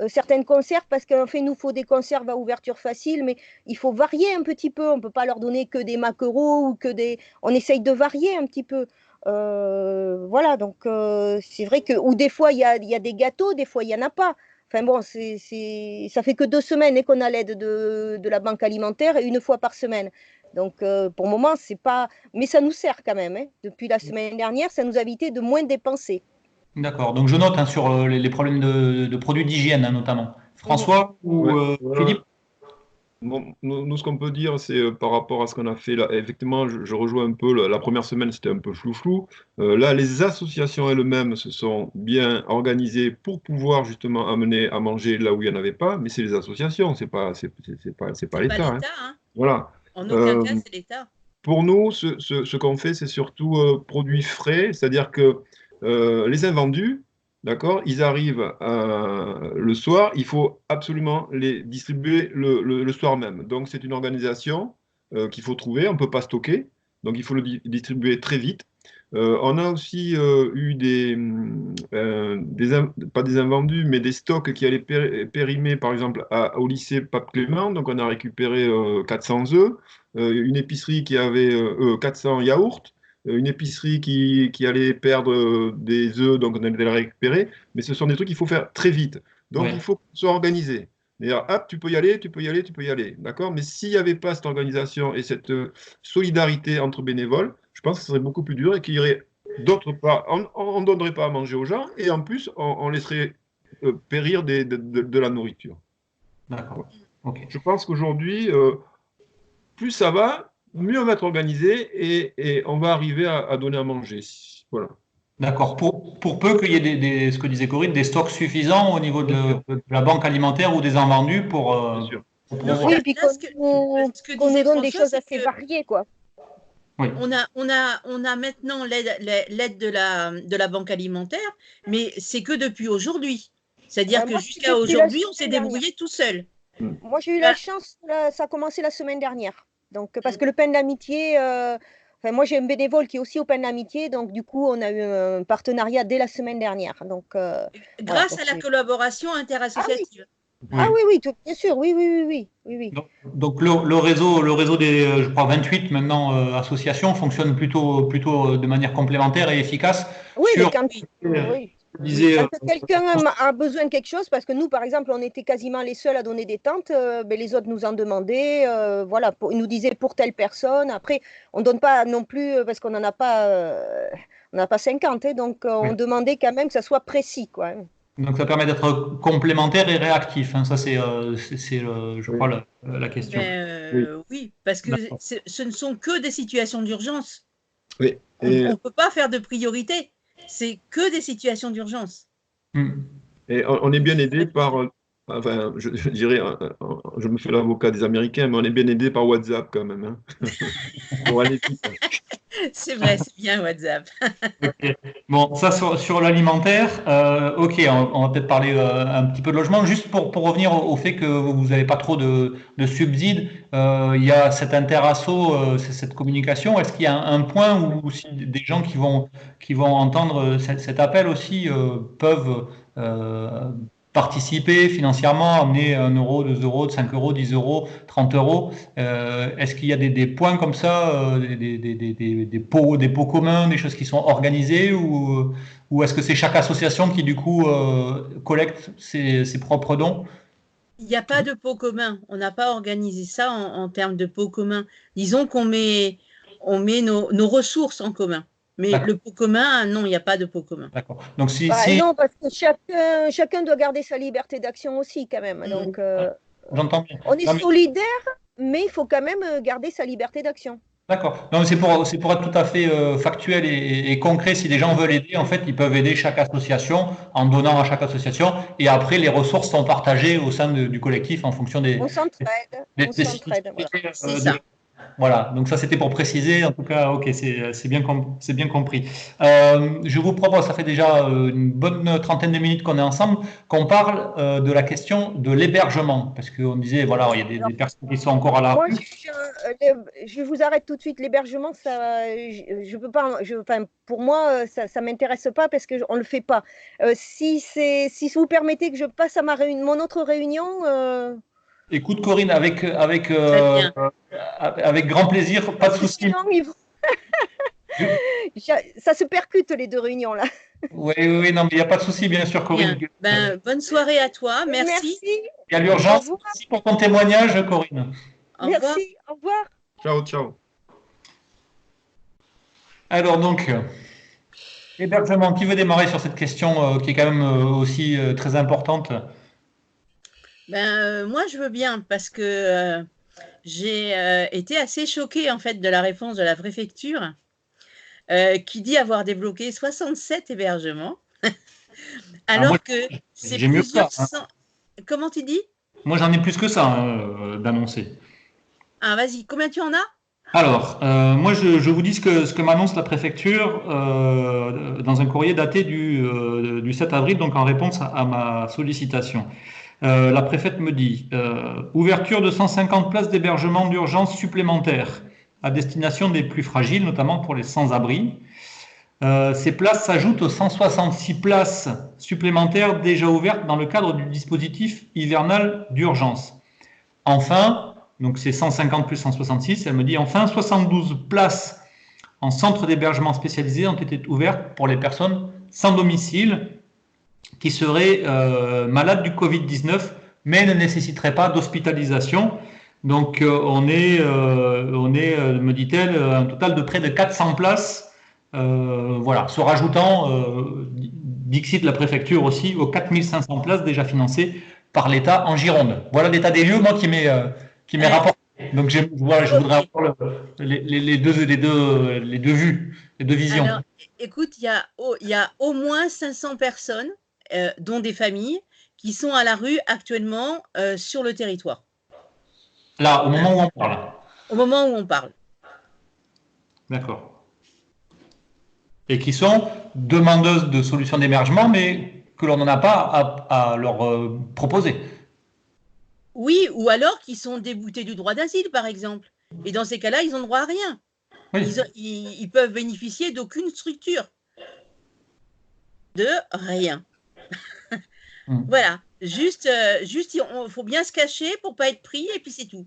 certaines conserves parce qu'en fait, nous faut des conserves à ouverture facile, mais il faut varier un petit peu. On ne peut pas leur donner que des maquereaux ou on essaye de varier un petit peu. Voilà, donc c'est vrai que, ou des fois il y a des gâteaux, des fois il n'y en a pas. Enfin bon, ça fait que 2 semaines qu'on a l'aide de la banque alimentaire et une fois par semaine. Donc pour le moment, c'est pas. Mais ça nous sert quand même. Hein. Depuis la semaine dernière, ça nous a évité de moins dépenser. D'accord, donc je note sur les problèmes de produits d'hygiène notamment. François ou Philippe? Bon, nous, ce qu'on peut dire, c'est par rapport à ce qu'on a fait là, effectivement, je rejoins un peu, la première semaine, c'était un peu flou-flou. Là, les associations elles-mêmes se sont bien organisées pour pouvoir justement amener à manger là où il n'y en avait pas, mais c'est les associations, c'est pas l'État. Hein. Voilà. En aucun cas, c'est l'État. Pour nous, ce qu'on fait, c'est surtout produits frais, c'est-à-dire que les invendus, d'accord, ils arrivent le soir, il faut absolument les distribuer le soir même. Donc, c'est une organisation qu'il faut trouver, on ne peut pas stocker, donc il faut le distribuer très vite. On a aussi eu pas des invendus, mais des stocks qui allaient périmer, par exemple, au lycée Pape Clément. Donc, on a récupéré 400 œufs, une épicerie qui avait 400 yaourts, une épicerie qui allait perdre des œufs, donc on allait les récupérer. Mais ce sont des trucs qu'il faut faire très vite. Donc, Ouais. il faut qu'on soit organisé. D'ailleurs, hop, tu peux y aller, tu peux y aller, tu peux y aller. D'accord? Mais s'il n'y avait pas cette organisation et cette solidarité entre bénévoles, je pense que ce serait beaucoup plus dur et qu'il y aurait d'autres pas. On ne donnerait pas à manger aux gens et en plus, on laisserait périr de la nourriture. D'accord. Ok. Je pense qu'aujourd'hui, plus ça va, mieux on va être organisé et on va arriver à donner à manger. Voilà. D'accord. Pour peu qu'il y ait ce que disait Corinne, des stocks suffisants au niveau de la banque alimentaire ou des invendus pour Bien sûr. Non, Oui, là, puis là, ce que qu'on disait nous donne des François, choses c'est assez que variées, quoi. Oui. on a maintenant l'aide de la banque alimentaire, mais c'est que depuis aujourd'hui. C'est-à-dire que Moi, jusqu'à depuis la aujourd'hui, on s'est semaine dernière. débrouillé tout seul. Moi, j'ai eu Bah, la chance, là, ça a commencé la semaine dernière. Donc, parce que le pain d'amitié, enfin, moi, j'ai un bénévole qui est aussi au pain d'amitié, donc du coup, on a eu un partenariat dès la semaine dernière. Donc, voilà, grâce donc à la c'est- collaboration interassociative. Ah Oui. oui, bien sûr, oui. Donc le réseau des, je crois, 28 maintenant associations fonctionne plutôt de manière complémentaire et efficace Oui, mais sur, quand, Oui, oui, je disais, quand quelqu'un a besoin de quelque chose, parce que nous, par exemple, on était quasiment les seuls à donner des tentes, ben, les autres nous en demandaient, voilà, ils nous disaient pour telle personne. Après, on ne donne pas non plus, parce qu'on n'en a pas, on n'a pas 50, hein, donc oui. on demandait quand même que ça soit précis, quoi. Donc ça permet d'être complémentaire et réactif, hein. Ça je Oui. crois, la question. Oui. Oui, parce que D'accord. ce ne sont que des situations d'urgence. Oui. On Et, ne peut pas faire de priorité. C'est que des situations d'urgence. Hmm. et on est bien aidé par, enfin, je dirais, je me fais l'avocat des Américains, mais on est bien aidé par WhatsApp quand même, hein, pour aller vite. C'est vrai, c'est bien WhatsApp. Ok. Bon, ça sur l'alimentaire, ok, on va peut-être parler un petit peu de logement. Juste pour revenir au fait que vous n'avez pas trop de subsides, il y a cet interasso, cette communication. Est-ce qu'il y a un point où si des gens qui vont entendre cet appel aussi peuvent participer financièrement, amener 1 euro, 2 euros, 5 euros, 10 euros, 30 euros? Est-ce qu'il y a des points comme ça, des pots communs, des choses qui sont organisées, ou est-ce que c'est chaque association qui du coup collecte ses propres dons? Il n'y a pas de pot commun. On n'a pas organisé ça en termes de pot commun. Disons on met nos ressources en commun. Mais D'accord. le pot commun, non, il n'y a pas de pot commun. D'accord. Donc Bah, non, parce que chacun doit garder sa liberté d'action aussi, quand même. Donc, j'entends bien. on est Non, mais- solidaire, mais il faut quand même garder sa liberté d'action. D'accord. Non, mais c'est pour être tout à fait factuel et concret. Si des gens veulent aider, en fait, ils peuvent aider chaque association en donnant à chaque association. Et après, les ressources sont partagées au sein du collectif en fonction On s'entraide, spécificités. voilà. C'est ça. Voilà, donc ça c'était pour préciser. En tout cas, ok, c'est bien compris. Je vous propose, ça fait déjà une bonne trentaine de minutes qu'on est ensemble, qu'on parle de la question de l'hébergement, parce qu'on disait, voilà, il y a des Alors, personnes qui sont encore à la moi, rue. je vous arrête tout de suite. L'hébergement, ça, je peux pas. Enfin, pour moi, ça m'intéresse pas parce que on le fait pas. Si vous permettez que je passe à mon autre réunion. Écoute, Corinne, Très bien. avec grand plaisir, pas de Parce que souci. sinon, ça se percute les deux réunions là. Oui, oui, non, mais il n'y a pas de souci, bien sûr, Corinne. Bien. Ben, bonne soirée à toi. Merci. Il y a l'urgence. Au revoir. Merci pour ton témoignage, Corinne. Au revoir. Merci. Au revoir. Ciao, ciao. Alors donc, hébergement, qui veut démarrer sur cette question qui est quand même aussi très importante? Ben, moi, je veux bien parce que j'ai été assez choquée en fait de la réponse de la préfecture qui dit avoir débloqué 67 hébergements, alors moi, que c'est j'ai mieux que ça, plusieurs cent. Comment tu dis? Moi, j'en ai plus que ça d'annoncer. Ah, vas-y, combien tu en as? Alors, moi, je vous dis ce que m'annonce la préfecture dans un courrier daté du 7 avril, donc en réponse à ma sollicitation. La préfète me dit ouverture de 150 places d'hébergement d'urgence supplémentaires à destination des plus fragiles, notamment pour les sans-abri. Ces places s'ajoutent aux 166 places supplémentaires déjà ouvertes dans le cadre du dispositif hivernal d'urgence. Enfin, donc c'est 150 plus 166, elle me dit enfin 72 places en centre d'hébergement spécialisé ont été ouvertes pour les personnes sans domicile qui seraient malades du Covid-19 mais ne nécessiteraient pas d'hospitalisation. Donc on est, me dit-elle, un total de près de 400 places, voilà, se rajoutant, dixit la préfecture aussi, aux 4500 places déjà financées par l'État en Gironde. Voilà l'état des lieux, moi, qui m'est rapporté. Donc voilà, je voudrais avoir les deux vues, les deux visions. Alors, écoute, il y a au moins 500 personnes, dont des familles, qui sont à la rue actuellement sur le territoire. Là, au moment où on parle. Au moment où on parle. D'accord. Et qui sont demandeuses de solutions d'émergement, mais que l'on n'en a pas à leur proposer. Oui, ou alors qui sont déboutés du droit d'asile, par exemple. Et dans ces cas-là, ils n'ont droit à rien. Oui. Ils peuvent bénéficier d'aucune structure. De rien. Voilà. Juste, il faut bien se cacher pour ne pas être pris, et puis c'est tout.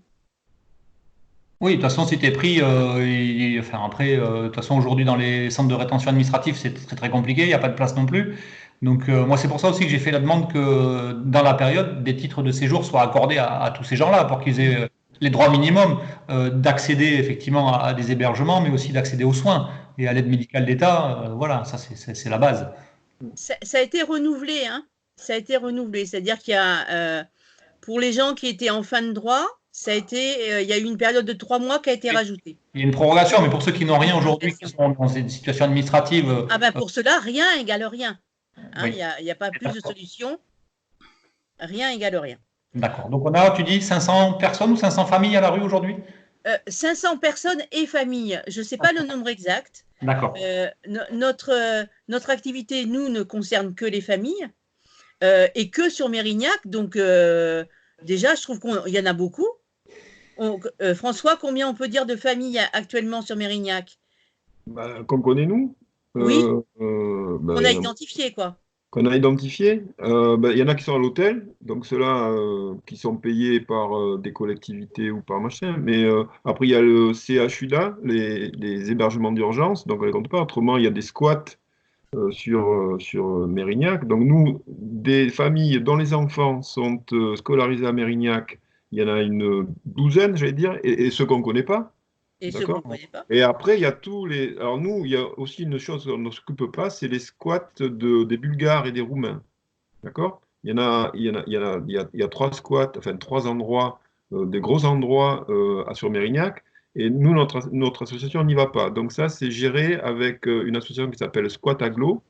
Oui, de toute façon, si tu es pris, après, de toute façon, aujourd'hui, dans les centres de rétention administrative, c'est très, très compliqué, il n'y a pas de place non plus. Donc, moi, c'est pour ça aussi que j'ai fait la demande que, dans la période, des titres de séjour soient accordés à tous ces gens-là, pour qu'ils aient les droits minimums d'accéder, effectivement, à des hébergements, mais aussi d'accéder aux soins et à l'aide médicale d'État. Voilà, ça, c'est la base. Ça a été renouvelé, hein. Ça a été renouvelé, c'est-à-dire qu'il y a, pour les gens qui étaient en fin de droit, il y a eu une période de 3 mois qui a été rajoutée. Il y a une prorogation, mais pour ceux qui n'ont rien aujourd'hui, qui sont dans une situation administrative… Ah ben pour cela, rien égale rien. Hein, oui. Il n'y a pas plus de solution. Rien égale rien. D'accord. Donc on a, tu dis, 500 personnes ou 500 familles à la rue aujourd'hui ? 500 personnes et familles. Je ne sais pas le nombre exact. D'accord. Notre activité, nous, ne concerne que les familles et que sur Mérignac. Donc, déjà, je trouve qu'il y en a beaucoup. François, combien on peut dire de familles actuellement sur Mérignac? Qu'on connaît, nous? Oui. Qu'on a identifié, quoi. Qu'on a identifié. Il y en a qui sont à l'hôtel, donc ceux-là qui sont payés par des collectivités ou par machin. Mais après, il y a le CHUDA, les hébergements d'urgence, donc on ne les compte pas. Autrement, il y a des squats sur Mérignac. Donc nous, des familles dont les enfants sont scolarisés à Mérignac, il y en a une douzaine, j'allais dire, et ceux qu'on ne connaît pas. Et ceux qu'on ne connaît pas. Et après, il y a tous les… Alors nous, il y a aussi une chose qu'on ne s'occupe pas, c'est les squats des Bulgares et des Roumains. D'accord ? Il y a 3 squats, enfin 3 endroits, des gros endroits sur Mérignac. Et nous, notre association, on n'y va pas. Donc ça, c'est géré avec une association qui s'appelle Squat Aglo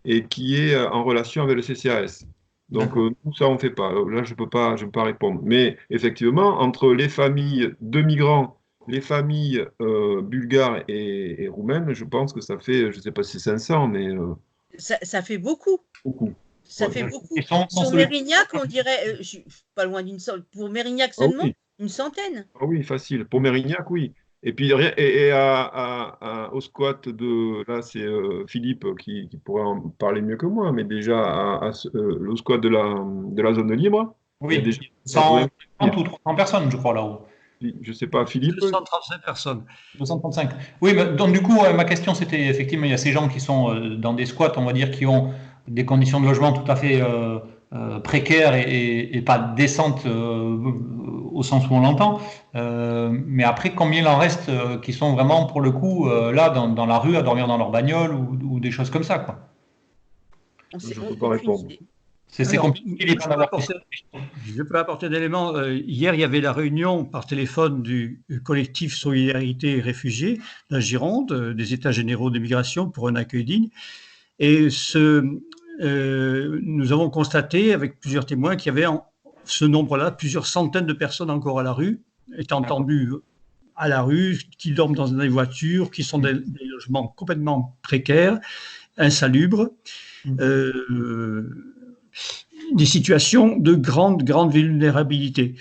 et qui est en relation avec le CCAS. Donc nous, ça, on ne fait pas. Là, je ne peux pas répondre. Mais effectivement, entre les familles de migrants, les familles bulgares et roumaines, je pense que ça fait, je ne sais pas si c'est 500, mais… Ça fait beaucoup. Ça fait beaucoup. Sur Mérignac, on dirait, je suis pas loin d'une centaine. Pour Mérignac seulement, une centaine. Ah oui, facile. Pour Mérignac, oui. Et puis, au squat là, c'est Philippe qui pourrait en parler mieux que moi, mais déjà, le squat de la zone libre. Oui, il y a déjà 130 ou 300 personnes, je crois, là-haut. Je ne sais pas, Philippe. 235 personnes. 235. Oui, mais donc du coup, ma question, c'était effectivement, il y a ces gens qui sont dans des squats, on va dire, qui ont des conditions de logement tout à fait précaires et pas décentes au sens où on l'entend. Mais après, combien il en reste qui sont vraiment, pour le coup, là, dans la rue, à dormir dans leur bagnole ou des choses comme ça, quoi. Je ne peux pas répondre. C'est compliqué. Je peux apporter d'éléments. Hier, il y avait la réunion par téléphone du collectif Solidarité et Réfugiés, la Gironde, des États généraux de migration pour un accueil digne. Et nous avons constaté avec plusieurs témoins qu'il y avait ce nombre-là, plusieurs centaines de personnes encore à la rue, étant entendues à la rue, qui dorment dans des voitures, qui sont des logements complètement précaires, insalubres. Des situations de grande vulnérabilité.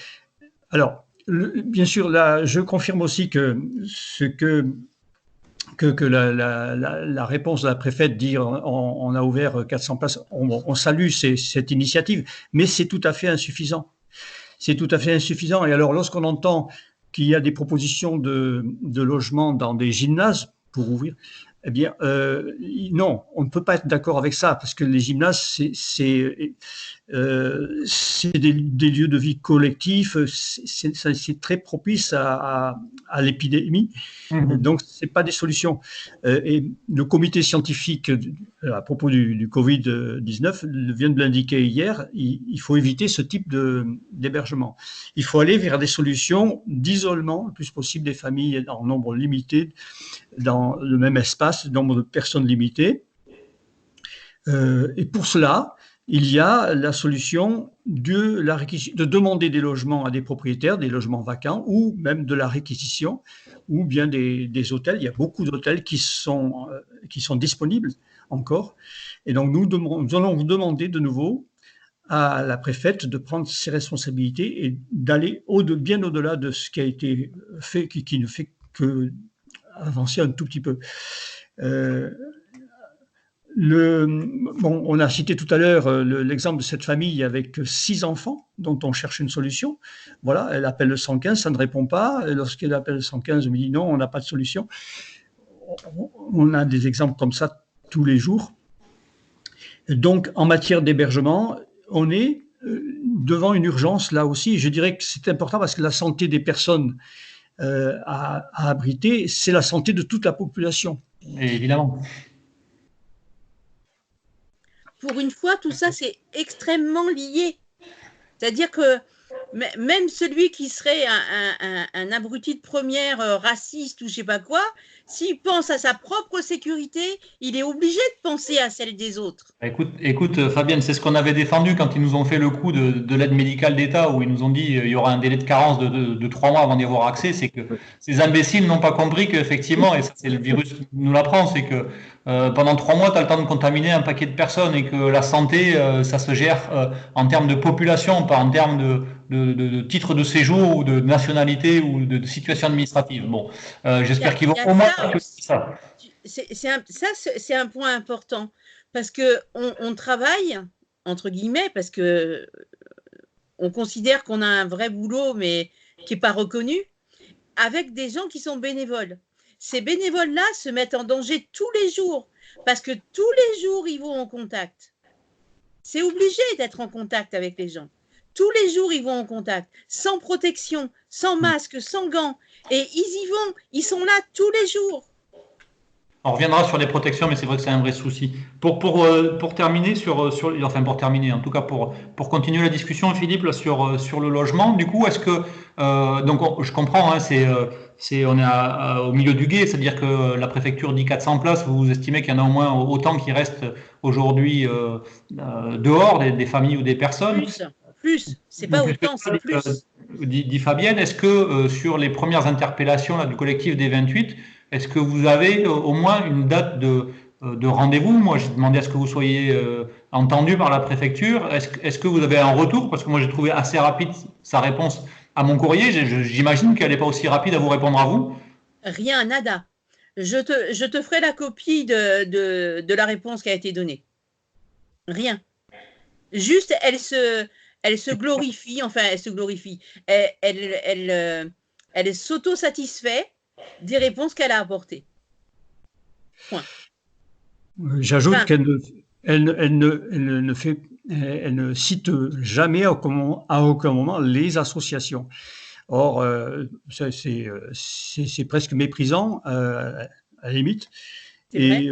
Alors, bien sûr, là, je confirme aussi que ce que que la réponse de la préfète dire on a ouvert 400 places, on salue cette initiative, mais c'est tout à fait insuffisant. C'est tout à fait insuffisant. Et alors, lorsqu'on entend qu'il y a des propositions de logement dans des gymnases pour ouvrir, eh bien, non, on ne peut pas être d'accord avec ça, parce que les gymnases, c'est des lieux de vie collectifs, c'est très propice à l'épidémie, donc ce n'est pas des solutions. Et le comité scientifique, à propos du Covid-19, vient de l'indiquer hier, il faut éviter ce type d'hébergement. Il faut aller vers des solutions d'isolement le plus possible des familles en nombre limité, dans le même espace, nombre de personnes limitées. Et pour cela, il y a la solution de demander des logements à des propriétaires, des logements vacants, ou même de la réquisition, ou bien des hôtels. Il y a beaucoup d'hôtels qui sont disponibles encore. Et donc, nous allons vous demander de nouveau à la préfète de prendre ses responsabilités et d'aller bien au-delà de ce qui a été fait, qui ne fait que avancer un tout petit peu. On a cité tout à l'heure l'exemple de cette famille avec 6 enfants dont on cherche une solution. Voilà, elle appelle le 115, ça ne répond pas. Et lorsqu'elle appelle le 115, on me dit non, on n'a pas de solution. On a des exemples comme ça tous les jours. Donc, en matière d'hébergement, on est devant une urgence là aussi. Je dirais que c'est important parce que la santé des personnes à abriter, c'est la santé de toute la population. Et évidemment. Pour une fois, tout ça, c'est extrêmement lié. C'est-à-dire que même celui qui serait un abruti de première, raciste ou je ne sais pas quoi, s'il pense à sa propre sécurité, il est obligé de penser à celle des autres. Écoute Fabienne, c'est ce qu'on avait défendu quand ils nous ont fait le coup de l'aide médicale d'État, où ils nous ont dit il y aura un délai de carence de 3 mois avant d'y avoir accès. C'est que ces imbéciles n'ont pas compris qu'effectivement, et ça c'est le virus qui nous l'apprend, c'est que pendant 3 mois, tu as le temps de contaminer un paquet de personnes et que la santé, ça se gère en termes de population, pas en termes de titre de séjour ou de nationalité ou de situation administrative. Bon, j'espère qu'ils vont au moins ça. C'est un point important parce que on travaille entre guillemets parce que on considère qu'on a un vrai boulot mais qui n'est pas reconnu avec des gens qui sont bénévoles. Ces bénévoles-là se mettent en danger tous les jours parce que tous les jours ils vont en contact. C'est obligé d'être en contact avec les gens. Tous les jours, ils vont en contact, sans protection, sans masque, sans gants. Et ils y vont, ils sont là tous les jours. On reviendra sur les protections, mais c'est vrai que c'est un vrai souci. Pour terminer, pour terminer, en tout cas pour continuer la discussion, Philippe, là, sur le logement, du coup, est-ce que, je comprends, hein, on est au milieu du gué, c'est-à-dire que la préfecture dit 400 places, vous estimez qu'il y en a au moins autant qui restent aujourd'hui dehors, des familles ou des personnes. Plus, c'est pas autant, c'est plus. Dit Fabienne, est-ce que sur les premières interpellations là, du collectif des 28, est-ce que vous avez au moins une date de rendez-vous? Moi, j'ai demandé à ce que vous soyez entendu par la préfecture. Est-ce que vous avez un retour? Parce que moi, j'ai trouvé assez rapide sa réponse à mon courrier. J'imagine qu'elle n'est pas aussi rapide à vous répondre à vous. Rien, nada. Je te ferai la copie de la réponse qui a été donnée. Rien. Juste, elle se glorifie, elle s'auto-satisfait des réponses qu'elle a apportées. Point. J'ajoute qu'elle ne cite jamais à aucun moment les associations. Or, c'est presque méprisant, à la limite. Et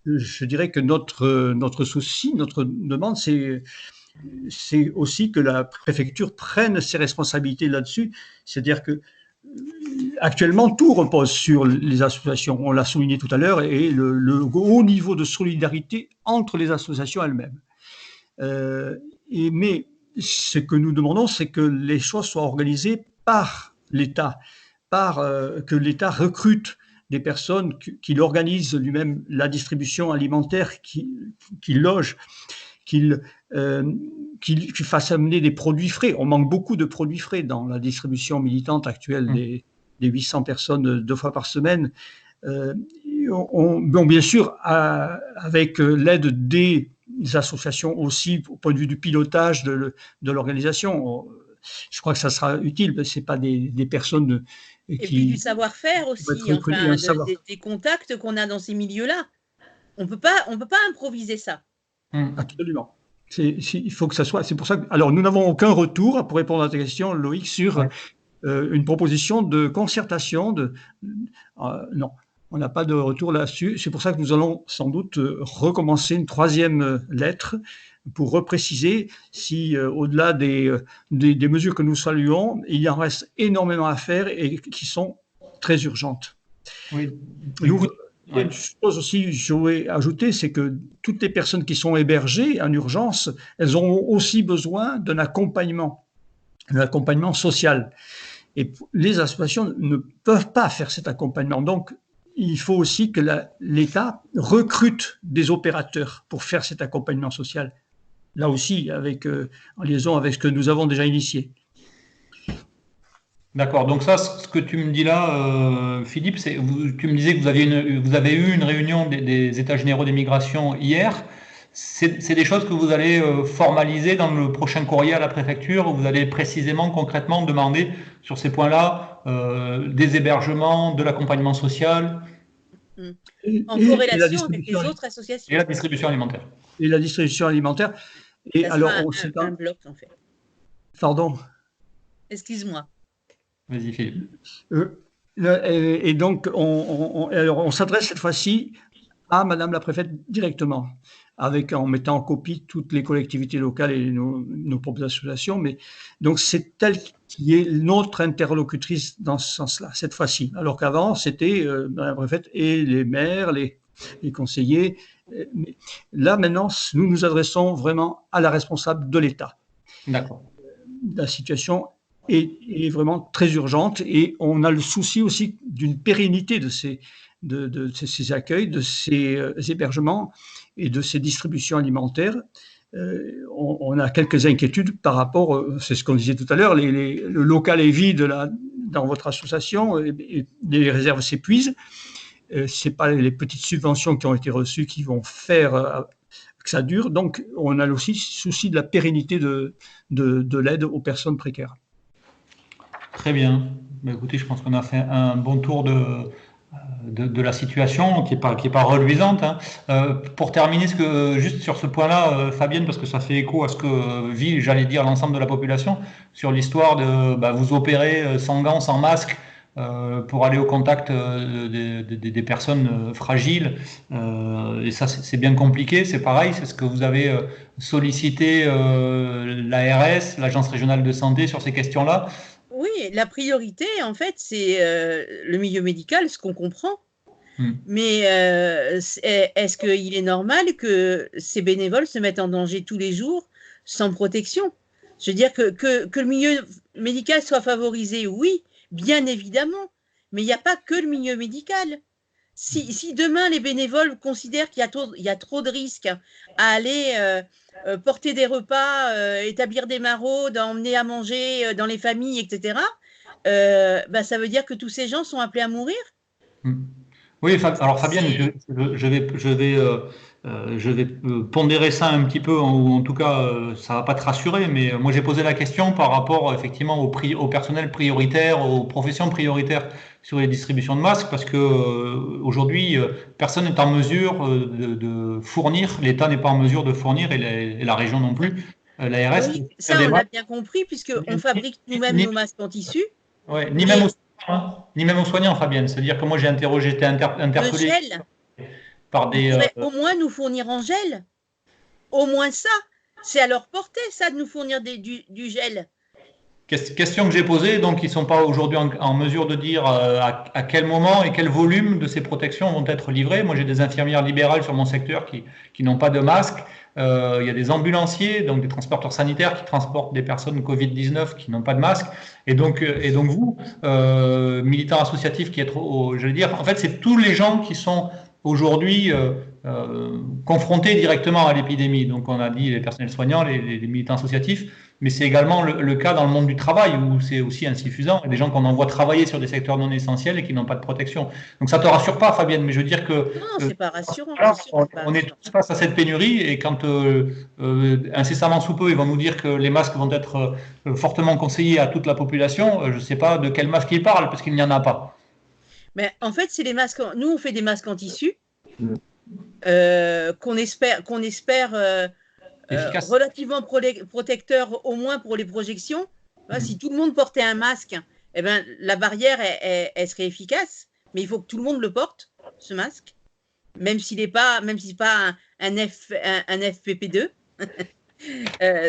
je dirais que notre souci, notre demande, c'est aussi que la préfecture prenne ses responsabilités là-dessus. C'est-à-dire que actuellement, tout repose sur les associations. On l'a souligné tout à l'heure, et le haut niveau de solidarité entre les associations elles-mêmes. Mais ce que nous demandons, c'est que les choses soient organisées par l'État, que l'État recrute des personnes, qu'il organise lui-même la distribution alimentaire, qu'il loge, qu'il fasse amener des produits frais. On manque beaucoup de produits frais dans la distribution militante actuelle des 800 personnes 2 fois par semaine. bon, bien sûr, avec l'aide des associations aussi, au point de vue du pilotage de l'organisation, je crois que ça sera utile, parce que ce n'est pas des personnes et puis du savoir-faire aussi, des contacts qu'on a dans ces milieux-là. On peut pas improviser ça. Absolument. Il faut que ça soit. C'est pour ça que. Alors, nous n'avons aucun retour, pour répondre à ta question, Loïc, sur une proposition de concertation. Non, on n'a pas de retour là-dessus. C'est pour ça que nous allons sans doute recommencer une 3e lettre pour repréciser si, au-delà des mesures que nous saluons, il en reste énormément à faire et qui sont très urgentes. Oui. Une chose aussi, je voulais ajouter, c'est que toutes les personnes qui sont hébergées en urgence, elles ont aussi besoin d'un accompagnement social. Et les associations ne peuvent pas faire cet accompagnement. Donc, il faut aussi que l'État recrute des opérateurs pour faire cet accompagnement social. Là aussi, en liaison avec ce que nous avons déjà initié. D'accord. Donc ça, ce que tu me dis là, Philippe, tu me disais que vous avez eu une réunion des États généraux des migrations hier. C'est des choses que vous allez formaliser dans le prochain courrier à la préfecture, où vous allez précisément, concrètement demander sur ces points-là des hébergements, de l'accompagnement social. En corrélation avec les autres associations. Et la distribution alimentaire. Et ça alors, c'est un bloc, en fait. Pardon. Excuse-moi. Vas-y, Philippe. Et donc, on s'adresse cette fois-ci à Madame la préfète directement, en mettant en copie toutes les collectivités locales et nos propres associations. Mais donc, c'est elle qui est notre interlocutrice dans ce sens-là, cette fois-ci. Alors qu'avant, c'était Madame la préfète et les maires, les conseillers. Mais là, maintenant, nous nous adressons vraiment à la responsable de l'État. D'accord. La situation est vraiment très urgente et on a le souci aussi d'une pérennité de ces accueils, de ces hébergements et de ces distributions alimentaires. On a quelques inquiétudes par rapport, c'est ce qu'on disait tout à l'heure, le local est vide dans votre association, et les réserves s'épuisent. Ce n'est pas les petites subventions qui ont été reçues qui vont faire que ça dure. Donc, on a aussi souci de la pérennité de l'aide aux personnes précaires. Très bien. Écoutez, je pense qu'on a fait un bon tour de la situation qui est pas reluisante. Pour terminer, juste sur ce point-là, Fabienne, parce que ça fait écho à ce que vit, j'allais dire, l'ensemble de la population, sur l'histoire de vous opérer sans gants, sans masque, pour aller au contact des personnes fragiles. Et ça, c'est bien compliqué. C'est pareil, c'est ce que vous avez sollicité l'ARS, l'Agence régionale de santé, sur ces questions-là. Oui, la priorité, en fait, c'est le milieu médical, ce qu'on comprend. Mais est-ce qu'il est normal que ces bénévoles se mettent en danger tous les jours sans protection? Je veux dire que le milieu médical soit favorisé, oui, bien évidemment, mais il n'y a pas que le milieu médical. Si demain les bénévoles considèrent qu'il y a trop de risques à aller porter des repas, établir des maraudes, emmener à manger dans les familles, etc., ça veut dire que tous ces gens sont appelés à mourir. Oui, alors Fabienne, je vais pondérer ça un petit peu, ou en tout cas, ça va pas te rassurer, mais moi j'ai posé la question par rapport effectivement au personnel prioritaire, aux professions prioritaires sur les distributions de masques, parce que aujourd'hui, personne n'est en mesure de fournir, l'État n'est pas en mesure de fournir, et la région non plus, l'ARS. Oui, ça on l'a bien compris, puisqu'on fabrique nous-mêmes nos masques en tissu. Ouais, ni même aux soignants, Fabienne. C'est-à-dire que moi j'ai été interpellé par des. Au moins nous fournir en gel. Au moins ça. C'est à leur portée, ça, de nous fournir du gel. Question que j'ai posée, donc ils ne sont pas aujourd'hui en mesure de dire à quel moment et quel volume de ces protections vont être livrées. Moi j'ai des infirmières libérales sur mon secteur qui n'ont pas de masque. Il y a des ambulanciers, donc des transporteurs sanitaires qui transportent des personnes Covid-19 qui n'ont pas de masque. Et donc vous, militants associatifs qui êtes, j'allais dire, en fait, c'est tous les gens qui sont aujourd'hui confrontés directement à l'épidémie. Donc on a dit les personnels soignants, les militants associatifs, mais c'est également le cas dans le monde du travail où c'est aussi insuffisant. Il y a des gens qu'on envoie travailler sur des secteurs non essentiels et qui n'ont pas de protection. Donc ça ne te rassure pas, Fabienne, mais je veux dire que Non, c'est pas rassurant. on est tous face à cette pénurie et quand incessamment sous peu, ils vont nous dire que les masques vont être fortement conseillés à toute la population, je ne sais pas de quel masque ils parlent parce qu'il n'y en a pas. Mais en fait, c'est les masques. Nous, on fait des masques en tissu qu'on espère relativement protecteurs, au moins pour les projections. Si tout le monde portait un masque, eh ben, la barrière elle serait efficace. Mais il faut que tout le monde le porte, ce masque, même s'il n'est pas, un FFP2.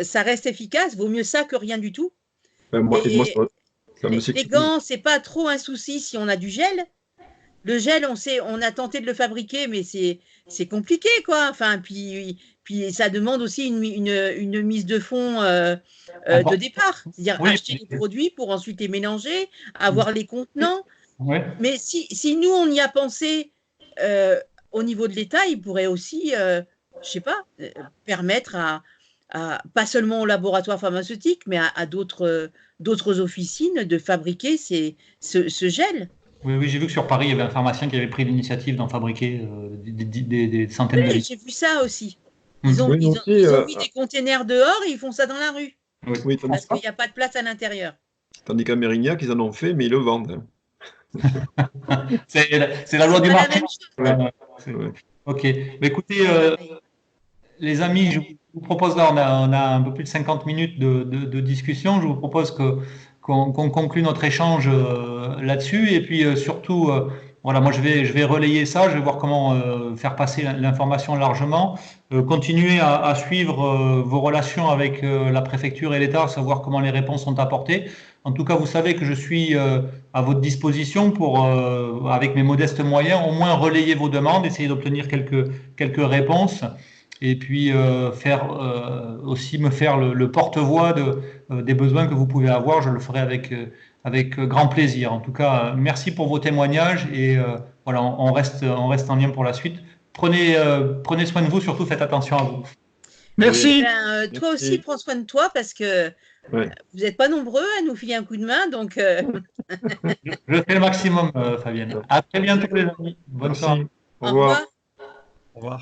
Ça reste efficace. Vaut mieux ça que rien du tout. Les gants, c'est pas trop un souci si on a du gel. Le gel, on a tenté de le fabriquer, mais c'est compliqué, quoi. Enfin, puis ça demande aussi une mise de fonds de départ. C'est-à-dire acheter les produits pour ensuite les mélanger, avoir les contenants. Ouais. Mais si nous, on y a pensé au niveau de l'État, il pourrait aussi, je sais pas, permettre pas seulement aux laboratoires pharmaceutiques, mais à d'autres officines de fabriquer ce gel. Oui, j'ai vu que sur Paris, il y avait un pharmacien qui avait pris l'initiative d'en fabriquer des centaines de litres. J'ai vu ça aussi. Ils ont mis des containers dehors et ils font ça dans la rue. Oui, parce qu'il n'y a pas de place à l'intérieur. Tandis qu'à Mérignac, ils en ont fait, mais ils le vendent. C'est la loi du marché. Ok. Mais écoutez, les amis, je vous propose, là, on a un peu plus de 50 minutes de discussion. Je vous propose qu'on conclue notre échange là-dessus. Et puis surtout, voilà, moi je vais relayer ça, je vais voir comment faire passer l'information largement. Continuer à suivre vos relations avec la préfecture et l'État, savoir comment les réponses sont apportées. En tout cas, vous savez que je suis à votre disposition pour, avec mes modestes moyens, au moins relayer vos demandes, essayer d'obtenir quelques réponses. Et puis aussi me faire le porte-voix des besoins que vous pouvez avoir. Je le ferai avec grand plaisir. En tout cas, merci pour vos témoignages et voilà, on reste en lien pour la suite. Prenez soin de vous, surtout faites attention à vous. Merci. Toi aussi, prends soin de toi parce que vous n'êtes pas nombreux à nous filer un coup de main. Donc Je fais le maximum, Fabienne. À très bientôt, les amis. Bonne soirée. Au revoir. Au revoir.